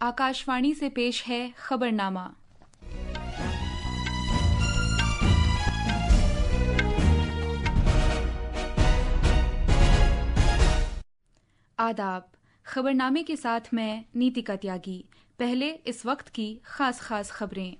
आकाशवाणी से पेश है खबरनामा। आदाब। खबरनामे के साथ मैं नीतिका त्यागी। पहले इस वक्त की खास खबरें।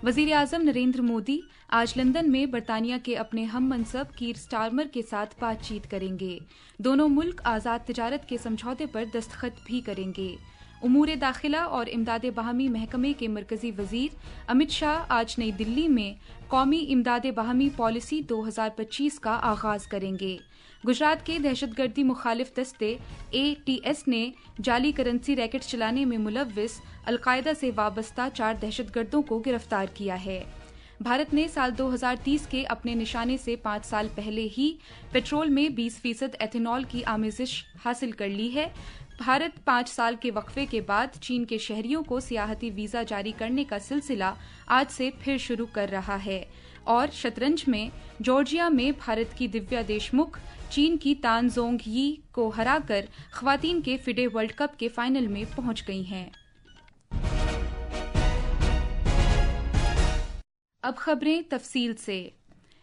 वजीर आजम नरेंद्र मोदी आज लंदन में बरतानिया के अपने हम मनसब कीर स्टारमर के साथ बातचीत करेंगे। दोनों मुल्क आज़ाद तिजारत के समझौते पर दस्तखत भी करेंगे। उमूर दाखिला और इमदाद बाहमी महकमे के मरकजी वजीर अमित शाह आज नई दिल्ली में कौमी इमदाद बाहमी पॉलिसी 2025 का आगाज करेंगे। गुजरात के दहशतगर्दी मुखालिफ दस्ते ATS ने जाली करेंसी रैकेट चलाने में मुलव्विस अलकायदा से वाबस्ता 4 दहशतगर्दों को गिरफ्तार किया है। भारत ने साल 2030 के अपने निशाने से 5 साल पहले ही पेट्रोल में 20% एथेनॉल की आमेजिश हासिल कर ली है। भारत 5 साल के वक्फे के बाद चीन के शहरियों को सियाहती वीजा जारी करने का सिलसिला आज से फिर शुरू कर रहा है। और शतरंज में जॉर्जिया में भारत की दिव्या देशमुख चीन की तान जोंग यी को हराकर ख्वातीन के फिडे वर्ल्ड कप के फाइनल में पहुंच गई हैं। अब खबरें तफसील से।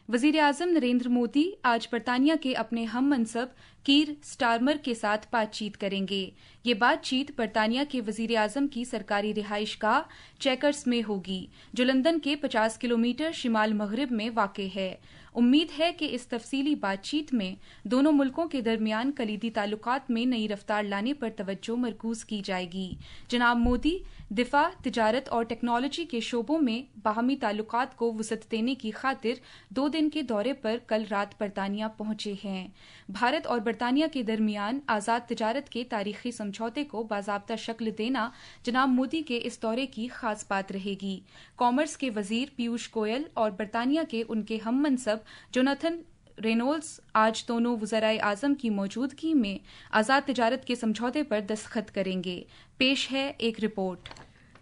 वजीर आजम नरेंद्र मोदी आज बरतानिया के अपने हम मनसब कीर स्टारमर के साथ बातचीत करेंगे। ये बातचीत बरतानिया के वजीर आजम की सरकारी रिहाइश गाह चेकर्स में होगी, जो लंदन के 50 किलोमीटर शिमाल मगरिब में वाक़ है। उम्मीद है कि इस तफसीली बातचीत में दोनों मुल्कों के दरमियान कलीदी ताल्लुकात में नई रफ्तार लाने पर तवज्जो मरकूज की जाएगी। जनाब मोदी दिफा, तिजारत और टेक्नोलॉजी के शोबों में बाहमी ताल्लुकात को वुसअत देने की खातिर 2 दिन के दौरे पर कल रात बरतानिया पहुंचे हैं। भारत और बरतानिया के दरमियान आज़ाद तिजारत के तारीखी समझौते को बाज़ाब्ता शक्ल देना जनाब मोदी के इस दौरे की खास बात रहेगी। कॉमर्स के वजीर पीयूष गोयल और बरतानिया के उनके हम मनसब जोनाथन रेनोल्ड्स आज दोनों वज़राए आज़म की मौजूदगी में आज़ाद तिजारत के समझौते पर दस्तखत करेंगे। पेश है एक रिपोर्ट।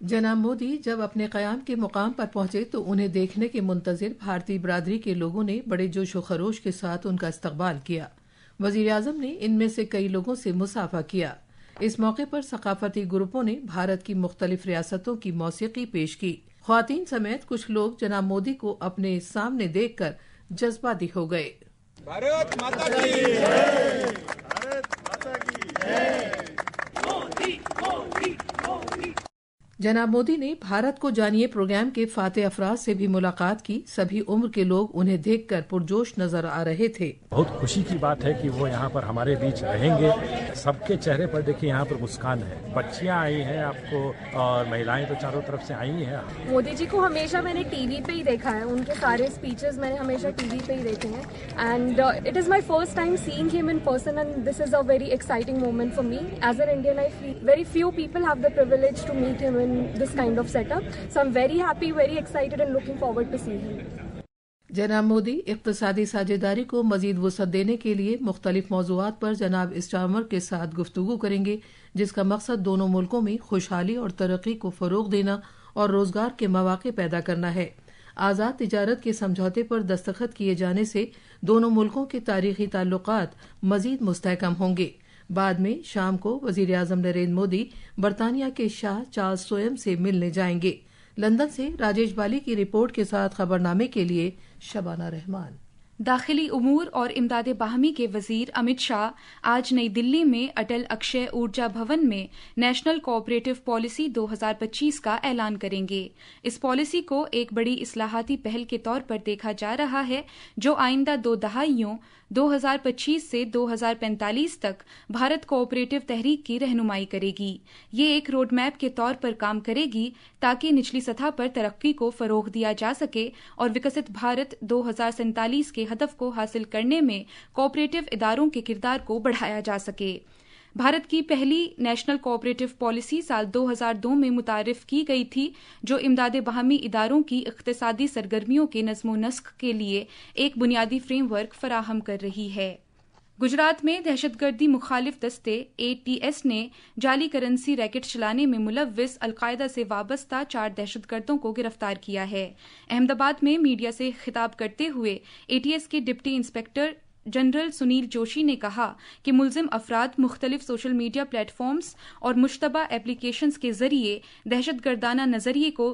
जनाब मोदी जब अपने क़याम के मुकाम पर पहुंचे तो उन्हें देखने के मुंतज़िर भारतीय बरादरी के लोगों ने बड़े जोश व खरोश के साथ उनका इस्तकबाल किया। वज़ीर आज़म ने इनमें से कई लोगों से मुसाफा किया। इस मौके पर सकाफती ग्रुपों ने भारत की मुख्तलिफ रियासतों की मौसीकी पेश की। ख्वातीन समेत कुछ लोग जनाब मोदी को अपने सामने देखकर जज्बाती हो गए। भारत माता की जय, भारत माता की जय। मोदी मोदी मोदी। जनाब मोदी ने भारत को जानिए प्रोग्राम के फाते अफराद से भी मुलाकात की। सभी उम्र के लोग उन्हें देखकर पुरजोश नजर आ रहे थे। बहुत खुशी की बात है कि वो यहाँ पर हमारे बीच रहेंगे। सबके चेहरे पर देखिए यहाँ पर मुस्कान है। बच्चियाँ आई हैं आपको और महिलाएं तो चारों तरफ से आई हैं। मोदी जी को हमेशा मैंने टीवी पे ही देखा है, उनके सारे स्पीचेस मैंने हमेशा टीवी पे ही देखे हैं and it is my first time seeing him in person and this is a very exciting moment for me as an Indian. I feel very few people have the privilege to meet him in this kind of setup, so I'm very happy, very excited and looking forward to see him. जनाब मोदी इक़्तिसादी साझेदारी को मजीद वुसअत देने के लिए मुख्तलिफ मौज़ूआत पर जनाब Starmer के साथ गुफ्तगू करेंगे, जिसका मकसद दोनों मुल्कों में खुशहाली और तरक्की को फ़रोग़ देना और रोज़गार के मौक़े पैदा करना है। आज़ाद तिजारत के समझौते पर दस्तखत किए जाने से दोनों मुल्कों के तारीख़ी ताल्लुकात मजीद मुस्तहकम होंगे। बाद में शाम को वजीर आज़म नरेंद्र मोदी बरतानिया के शाह चार्ल्स सोयम से मिलने जाएंगे। लंदन से राजेश बाली की रिपोर्ट के साथ खबरनामे के लिए शबाना रहमान। दाखिली उमूर और इमदाद बाहमी के वजीर अमित शाह आज नई दिल्ली में अटल अक्षय ऊर्जा भवन में नेशनल कोऑपरेटिव पॉलिसी 2025 का ऐलान करेंगे। इस पॉलिसी को एक बड़ी इस्लाहाती पहल के तौर पर देखा जा रहा है, जो आइंदा 2 दहाइयों 2025 से 2045 तक भारत कोऑपरेटिव तहरीक की रहनुमाई करेगी। ये एक रोड मैप के तौर पर काम करेगी ताकि निचली सतह पर तरक्की को फरोग दिया जा सके और विकसित भारत 2047 के हदफ को हासिल करने में कोऑपरेटिव इदारों के किरदार को बढ़ाया जा सके। भारत की पहली नेशनल कोऑपरेटिव पॉलिसी साल 2002 में मुतारिफ की गई थी, जो इमदाद बाहमी इदारों की इक़्तिसादी सरगर्मियों के नज़्म व नस्क के लिए एक बुनियादी फ्रेमवर्क फराहम कर रही है। गुजरात में दहशतगर्दी मुखालिफ दस्ते ATS ने जाली करेंसी रैकेट चलाने में मुलव्विस अलकायदा से वाबस्ता 4 दहशतगर्दों को गिरफ्तार किया है। अहमदाबाद में मीडिया से खिताब करते हुए ATS के deputy inspector general Sunil Joshi ने कहा कि मुलजिम अफराद मुख्तलिफ सोशल मीडिया प्लेटफॉर्म्स और मुश्तबा एप्लीकेशंस के जरिए दहशतगर्दाना नजरिए को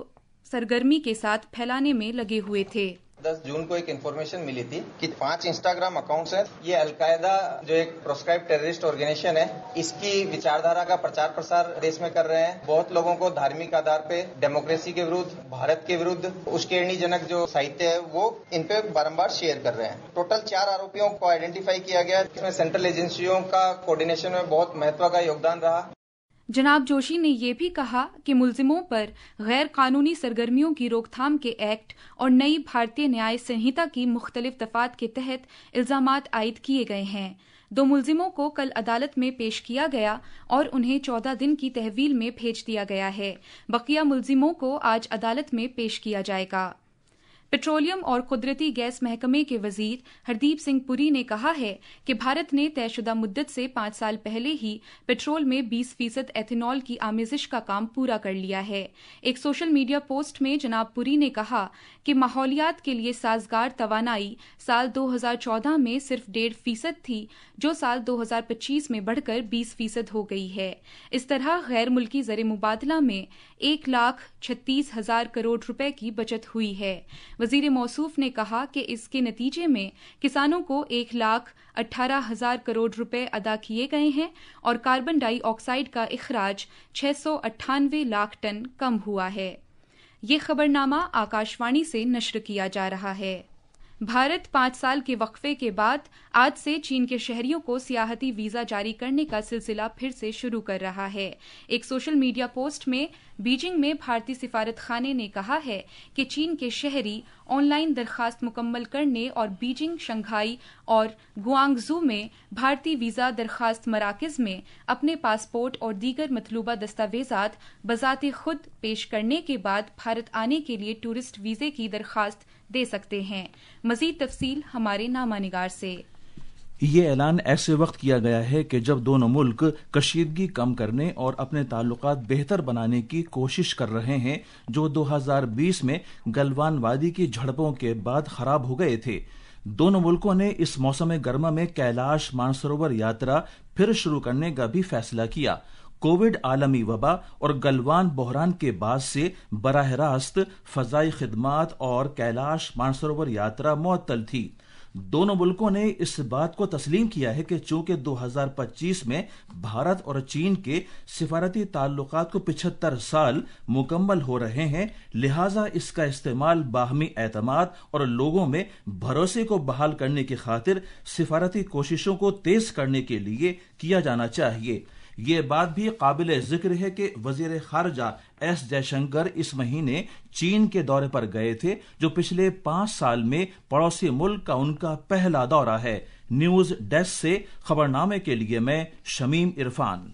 सरगर्मी के साथ फैलाने में लगे हुए थे। 10 जून को एक इन्फॉर्मेशन मिली थी कि 5 इंस्टाग्राम अकाउंट्स हैं, ये अलकायदा जो एक प्रोस्क्राइब टेररिस्ट ऑर्गेनाइजेशन है, इसकी विचारधारा का प्रचार प्रसार देश में कर रहे हैं। बहुत लोगों को धार्मिक आधार पे डेमोक्रेसी के विरुद्ध, भारत के विरुद्ध उश्केरनीजनक जो साहित्य है वो इन पे बारंबार शेयर कर रहे हैं। टोटल 4 आरोपियों को आइडेंटिफाई किया गया, इसमें सेंट्रल एजेंसियों का कोऑर्डिनेशन में बहुत महत्व का योगदान रहा। जनाब जोशी ने यह भी कहा कि मुलजिमों पर गैर कानूनी सरगर्मियों की रोकथाम के एक्ट और नई भारतीय न्याय संहिता की मुख्तलिफ दफात के तहत इल्जामात आयद किए गए हैं। 2 मुलजिमों को कल अदालत में पेश किया गया और उन्हें 14 दिन की तहवील में भेज दिया गया है। बकिया मुलजिमों को आज अदालत में पेश किया जाएगा। पेट्रोलियम और कुदरती गैस महकमे के वजीर हरदीप सिंह पुरी ने कहा है कि भारत ने तयशुदा मुद्दत से 5 साल पहले ही पेट्रोल में 20% एथेनॉल की आमेजिश का काम पूरा कर लिया है। एक सोशल मीडिया पोस्ट में जनाब पुरी ने कहा कि माहौलियात के लिए साजगार तवानाई साल 2014 में सिर्फ 1.5% थी, जो साल 2025 में बढ़कर 20% हो गई है। इस तरह गैर मुल्की ज़र मुबादला में 1,36,000 करोड़ रुपए की बचत हुई है। वजीर मौसूफ ने कहा कि इसके नतीजे में किसानों को 1,18,000 करोड़ रुपए अदा किए गए हैं और कार्बन डाई ऑक्साइड का इखराज 698 लाख टन कम हुआ है। ये खबरनामा आकाशवाणी से नश्र किया जा रहा है। भारत 5 साल के वक्फे के बाद आज से चीन के शहरियों को सियाहती वीजा जारी करने का सिलसिला फिर से शुरू कर रहा है। एक सोशल मीडिया पोस्ट में बीजिंग में भारतीय सिफारत खाने ने कहा है कि चीन के शहरी ऑनलाइन दरखास्त मुकम्मल करने और बीजिंग, शंघाई और गुआंगजू में भारतीय वीजा दरखास्त मराकज में अपने पासपोर्ट और दीगर मतलूबा दस्तावेजात बजाते खुद पेश करने के बाद भारत आने के लिए टूरिस्ट वीजे की दरखास्त दे सकते हैं। मजीद तफसील हमारे नामानिगार से। ये ऐलान ऐसे वक्त किया गया है कि जब दोनों मुल्क कशीदगी कम करने और अपने ताल्लुकात बेहतर बनाने की कोशिश कर रहे हैं, जो 2020 में गलवान वादी की झड़पों के बाद खराब हो गए थे। दोनों मुल्कों ने इस मौसम गर्मा में कैलाश मानसरोवर यात्रा फिर शुरू करने का भी फैसला किया। कोविड, आलमी वबा और गलवान बहरान के बाद से बराह रास्त फजाई खिदमात और कैलाश मानसरोवर यात्रा मुअत्तल थी। दोनों मुल्कों ने इस बात को तस्लीम किया है कि चूंकि 2025 में भारत और चीन के सिफारती ताल्लुकात को 75 साल मुकम्मल हो रहे हैं, लिहाजा इसका इस्तेमाल बाहमी एतमाद और लोगों में भरोसे को बहाल करने की खातिर सिफारती कोशिशों को तेज करने के लिए किया जाना चाहिए। ये बात भी काबिल जिक्र है कि वजीर खारजा एस जयशंकर इस महीने चीन के दौरे पर गए थे, जो पिछले 5 साल में पड़ोसी मुल्क का उनका पहला दौरा है। न्यूज डेस्क से खबरनामे के लिए मैं शमीम इरफान।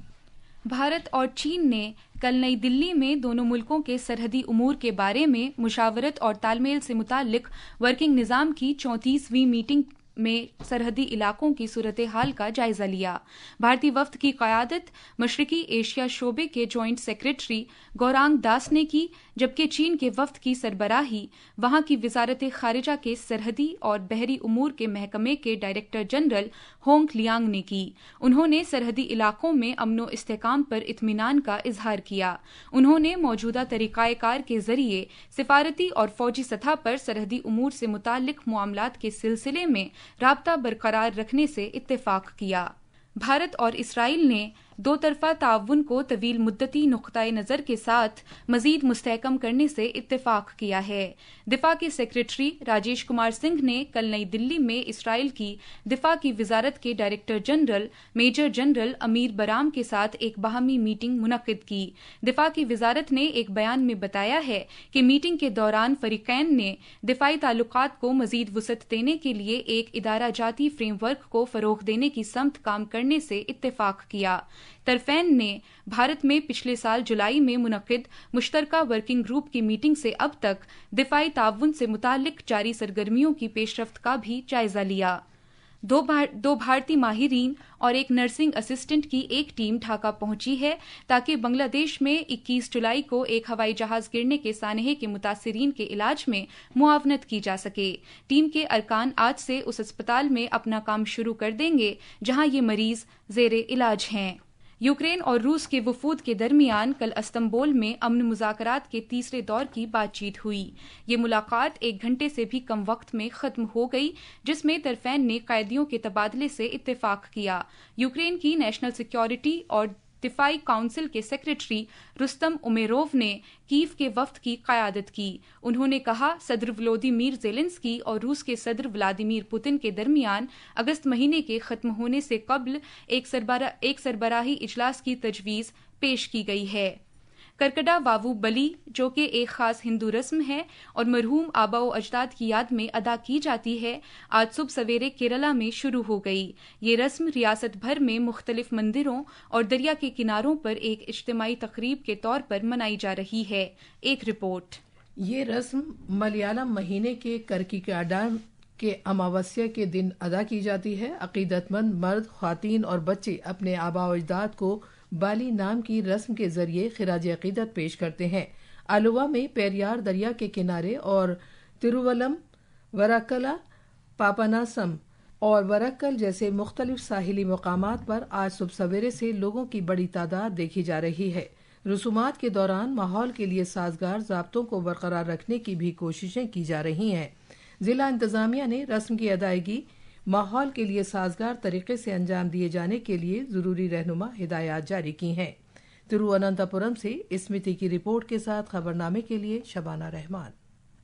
भारत और चीन ने कल नई दिल्ली में दोनों मुल्कों के सरहदी उमूर के बारे में मुशावरत और तालमेल से मुताल्लिक वर्किंग निज़ाम की 34वीं मीटिंग में सरहदी इलाकों की सूरत हाल का जायजा लिया। भारतीय वफ्द की क़यादत मशरकी एशिया शोबे के जॉइंट सेक्रेटरी गौरांग दास ने की, जबकि चीन के वफ्द की सरबराही वहां की वजारत खारिजा के सरहदी और बहरी उमूर के महकमे के डायरेक्टर जनरल होंग लियांग ने की। उन्होंने सरहदी इलाकों में अमनो इस्तेकाम पर इत्मीनान का इजहार किया। उन्होंने मौजूदा तरीक़ाकार के जरिए सिफारती और फौजी सतह पर सरहदी उमूर से मुताल्लिक मामलात के सिलसिले में राब्ता बरकरार रखने से इत्तेफाक किया। भारत और इसराइल ने दो तरफा ताउन को तवील मुद्दती नुक्ताए नज़र के साथ मजीद मुस्तहकम करने से इत्तेफाक किया है। दिफा के सेक्रेटरी राजेश कुमार सिंह ने कल नई दिल्ली में इसराइल की दिफा की वजारत के director general major general Amir बराम के साथ एक बाहमी मीटिंग मुनक्किद की। दिफा की वजारत ने एक बयान में बताया है कि मीटिंग के दौरान फरीकैन ने दिफाई ताल्लुकात को मजीद वुसअत देने के लिए एक इदारा जाती फ्रेमवर्क को फरोग देने की समत काम करने से इत्तेफाक किया। तरफैन ने भारत में पिछले साल जुलाई में मुनक्किद मुश्तरका वर्किंग ग्रुप की मीटिंग से अब तक दिफाई ताउन से मुताल्लिक जारी सरगर्मियों की पेशरफ्त का भी जायजा लिया। दो भारतीय माहिरीन और एक नर्सिंग असिस्टेंट की एक टीम ढाका पहुंची है ताकि बांग्लादेश में 21 जुलाई को एक हवाई जहाज गिरने के सानहे के मुतासिरीन के इलाज में मुआवनत की जा सके। टीम के अरकान आज से उस अस्पताल में अपना काम शुरू कर देंगे जहां ये मरीज जेरे इलाज हैं। यूक्रेन और रूस के वफूद के दरमियान कल इस्तंबुल में अमन मुज़ाकरात के तीसरे दौर की बातचीत हुई। ये मुलाकात 1 घंटे से भी कम वक्त में खत्म हो गई, जिसमें तरफैन ने कैदियों के तबादले से इत्तेफाक किया। यूक्रेन की नेशनल सिक्योरिटी और दिफाई काउंसिल के सेक्रेटरी रुस्तम उमेरोव ने कीव के वफ्द की क़यादत की। उन्होंने कहा, सदर व्लादिमीर ज़ेलेंस्की और रूस के सदर व्लादिमीर पुतिन के दरमियान अगस्त महीने के ख़त्म होने से कबल एक सरबराही इजलास की तजवीज़ पेश की गई है। करकड़ा वावू बली, जो कि एक खास हिंदू रस्म है और मरहूम आबा व अजदाद की याद में अदा की जाती है, आज सुबह सवेरे केरला में शुरू हो गई। ये रस्म रियासत भर में मुख्तलिफ मंदिरों और दरिया के किनारों पर एक इज्तिमाई तकरीब के तौर पर मनाई जा रही है। एक रिपोर्ट। ये रस्म मलयालम महीने के कर्किकाडाम के अमावस्या के दिन अदा की जाती है। अकीदतमंद मर्द, ख्वातीन और बच्चे अपने आबा अजदाद को बाली नाम की रस्म के जरिए खिराज अकीदत पेश करते हैं। आलुवा में पेरियार दरिया के किनारे और तिरुवल्लम, वरक्कला, पापनासम और वरक्कल जैसे मुख्तलिफ साहिली मकामात पर आज सुबह सवेरे से लोगों की बड़ी तादाद देखी जा रही है। रसूमात के दौरान माहौल के लिए साजगार ज़ाब्तों को बरकरार रखने की भी कोशिशें की जा रही हैं। जिला इंतजामिया ने रस्म की अदायगी माहौल के लिए साजगार तरीके से अंजाम दिए जाने के लिए जरूरी रहनुमा हिदायत जारी की हैं। तिरुवनंतपुरम से स्मृति की रिपोर्ट के साथ खबरनामे के लिए शबाना रहमान।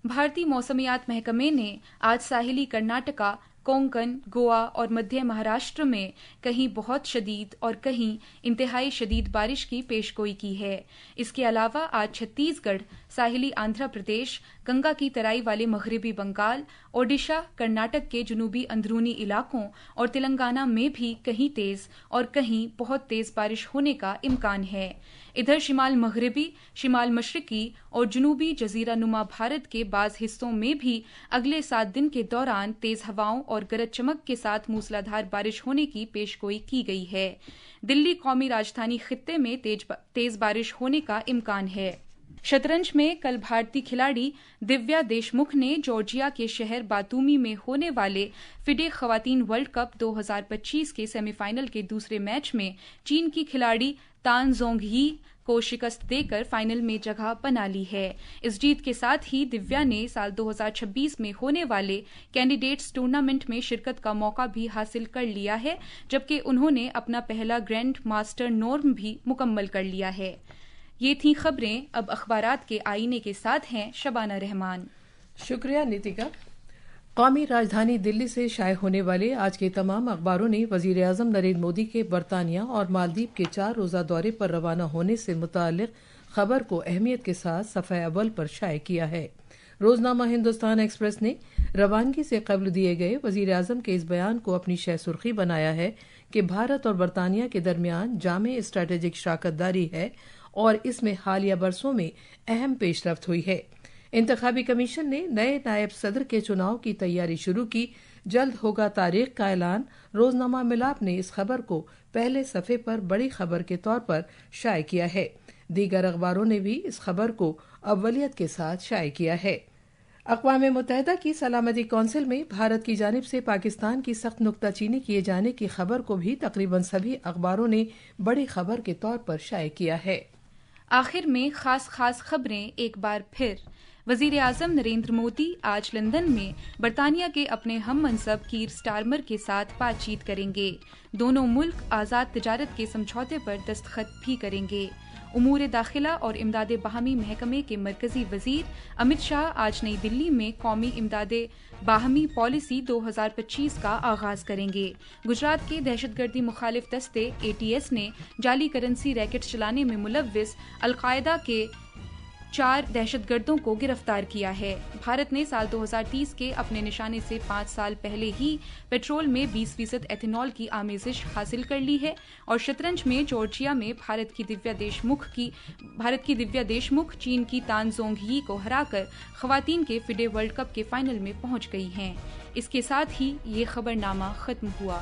भारतीय मौसमियात महकमे ने आज साहिली कर्नाटका, कोंकण, गोवा और मध्य महाराष्ट्र में कहीं बहुत शदीद और कहीं इंतहाई शदीद बारिश की पेशगोई की है। इसके अलावा आज छत्तीसगढ़, साहिली आंध्र प्रदेश, गंगा की तराई वाले मगरबी बंगाल, ओडिशा, कर्नाटक के जुनूबी अंदरूनी इलाकों और तेलंगाना में भी कहीं तेज और कहीं बहुत तेज बारिश होने का इम्कान है। इधर शिमाल मगरबी, शिमाल मशरकी और जुनूबी जजीरा नुमा भारत के बाज़ हिस्सों में भी अगले 7 दिन के दौरान तेज हवाओं और गरज चमक के साथ मूसलाधार बारिश होने की पेशगोई की गई है। दिल्ली कौमी राजधानी खित्ते में तेज बारिश होने का इम्कान है। शतरंज में कल भारतीय खिलाड़ी दिव्या देशमुख ने जॉर्जिया के शहर बातूमी में होने वाले फिडे खवातीन वर्ल्ड कप 2025 के सेमीफाइनल के दूसरे मैच में चीन की खिलाड़ी तान जोंगही को शिकस्त देकर फाइनल में जगह बना ली है। इस जीत के साथ ही दिव्या ने साल 2026 में होने वाले कैंडिडेट्स टूर्नामेंट में शिरकत का मौका भी हासिल कर लिया है, जबकि उन्होंने अपना पहला ग्रैंड मास्टर नॉर्म भी मुकम्मल कर लिया है। ये थी खबरें। अब अखबारात के आईने के साथ हैं शबाना रहमान। शुक्रिया नीतिका। कौमी राजधानी दिल्ली से शाये होने वाले आज के तमाम अखबारों ने वजीर आज़म नरेंद्र मोदी के बरतानिया और मालदीव के 4 रोज़ा दौरे पर रवाना होने से मुताल्लिक खबर को अहमियत के साथ सफ़े अव्वल पर शाये किया है। रोजनामा हिंदुस्तान एक्सप्रेस ने रवानगी से कबल दिए गए वजीर आज़म के इस बयान को अपनी शह सुर्खी बनाया है कि भारत और बरतानिया के दरमियान जामे स्ट्रैटेजिक शराकतदारी है और इसमें हालिया बरसों में अहम पेशरफ्त हुई है। इंतखाबी कमीशन ने नए नायब सदर के चुनाव की तैयारी शुरू की। जल्द होगा तारीख का ऐलान। रोजनामा मिलाप ने इस खबर को पहले सफ़े पर बड़ी खबर के तौर पर शाये किया है। दीगर अखबारों ने भी इस खबर को अव्वलियत के साथ शाये किया है। अक़वाम मुत्तहिदा की सलामती कौंसिल में भारत की जानिब से पाकिस्तान की सख्त नुक्ताचीनी किए जाने की खबर को भी तकरीबन सभी अखबारों ने बड़ी खबर के तौर पर शाये किया है। आखिर में खास खबरें एक बार फिर। वजीर आज़म नरेंद्र मोदी आज लंदन में बरतानिया के अपने हम मनसब कीर स्टारमर के साथ बातचीत करेंगे। दोनों मुल्क आज़ाद तिजारत के समझौते पर दस्तखत भी करेंगे। उमूर दाखिला और इमदाद बाहमी महकमे के मरकजी वजीर अमित शाह आज नई दिल्ली में कौमी इमदाद बाहमी पॉलिसी 2025 का आगाज करेंगे। गुजरात के दहशतगर्दी मुखालिफ दस्ते ATS ने जाली करेंसी रैकेट चलाने में मुलव्विस अलकायदा के 4 دہشت گردوں کو گرفتار کیا ہے۔ بھارت نے سال 2030 کے اپنے نشانے سے 5 سال پہلے ہی پیٹرول میں 20% ایتھنول کی آمیزش حاصل کر لی ہے، اور شطرنج میں جارجیا میں بھارت کی دویا دیشمکھ چین کی تان زونگ یی کو ہرا کر خواتین کے فیڈے ورلڈ کپ کے فائنل میں پہنچ گئی ہیں۔ اس کے ساتھ ہی یہ خبرنامہ ختم ہوا۔